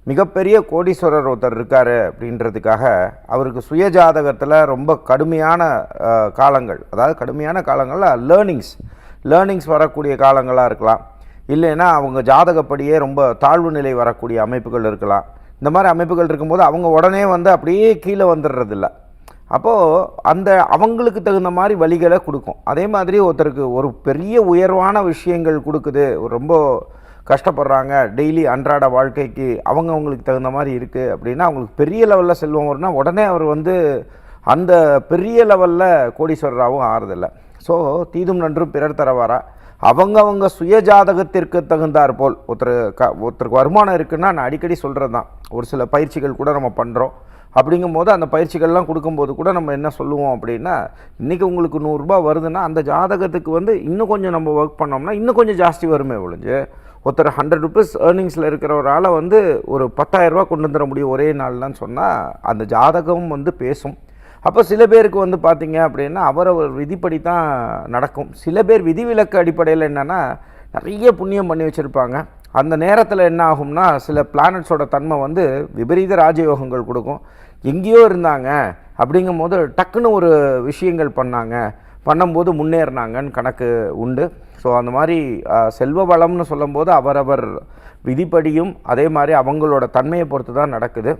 மிகப்பெரிய கோடீஸ்வரர் ஒருத்தர் இருக்கார் அப்படின்றதுக்காக அவருக்கு சுயஜாதகத்தில் ரொம்ப கடுமையான காலங்கள், அதாவது கடுமையான காலங்களில் லேர்னிங்ஸ் வரக்கூடிய காலங்களாக இருக்கலாம். இல்லைன்னா அவங்க ஜாதகப்படியே ரொம்ப தாழ்வு நிலை வரக்கூடிய அமைப்புகள் இருக்கலாம். இந்த மாதிரி அமைப்புகள் இருக்கும்போது அவங்க உடனே அப்படியே கீழே வந்துடுறதில்ல. அப்போது அவங்களுக்கு தகுந்த மாதிரி வழிகளை கொடுக்கும். அதே மாதிரி ஒருத்தருக்கு ஒரு பெரிய உயர்வான விஷயங்கள் கொடுக்குது, ரொம்ப கஷ்டப்படுறாங்க, டெய்லி அன்றாட வாழ்க்கைக்கு அவங்களுக்கு தகுந்த மாதிரி இருக்குது அப்படின்னா, அவங்களுக்கு பெரிய லெவலில் செல்வம் வரும்னா உடனே அவர் அந்த பெரிய லெவலில் கோடீஸ்வரராகவும் ஆறுதில்லை. ஸோ தீதும் நன்றும் பிறர் தரவாரா, அவங்க சுய ஜாதகத்திற்கு தகுந்தார் போல் ஒருத்தருக்கு வருமானம் இருக்குன்னா, நான் அடிக்கடி சொல்கிறது தான், ஒரு சில பயிற்சிகள் கூட நம்ம பண்ணுறோம். அப்படிங்கும்போது அந்த பயிற்சிகள்லாம் கொடுக்கும்போது கூட நம்ம என்ன சொல்லுவோம் அப்படின்னா, இன்றைக்கி உங்களுக்கு 100 ரூபா வருதுன்னா அந்த ஜாதகத்துக்கு இன்னும் கொஞ்சம் நம்ம ஒர்க் பண்ணோம்னா இன்னும் கொஞ்சம் ஜாஸ்தி வருமே ஒழிஞ்சு, ஒருத்தர் 100 ருபீஸ் ஏர்னிங்ஸில் இருக்கிறவரால் ஒரு 10,000 ரூபா கொண்டு வந்துட முடியும் ஒரே நாள்லான்னு சொன்னால் அந்த ஜாதகம் பேசும். அப்போ சில பேருக்கு பார்த்திங்க அப்படின்னா அவரவர் விதிப்படி தான் நடக்கும். சில பேர் விதிவிலக்கு அடிப்படையில் என்னென்னா நிறைய புண்ணியம் பண்ணி வச்சுருப்பாங்க. அந்த நேரத்தில் என்ன ஆகும்னா, சில பிளானட்ஸோட தன்மை விபரீத ராஜயோகங்கள் கொடுக்கும். எங்கேயோ இருந்தாங்க அப்படிங்கும் போது டக்குன்னு ஒரு விஷயங்கள் பண்ணும்போது முன்னேறினாங்கன்னு கணக்கு உண்டு. ஸோ அந்த மாதிரி செல்வ வளம்னு சொல்லும்போது அவரவர் விதிப்படியும் அதே மாதிரி அவங்களோட தன்மையை பொறுத்து தான் நடக்குது.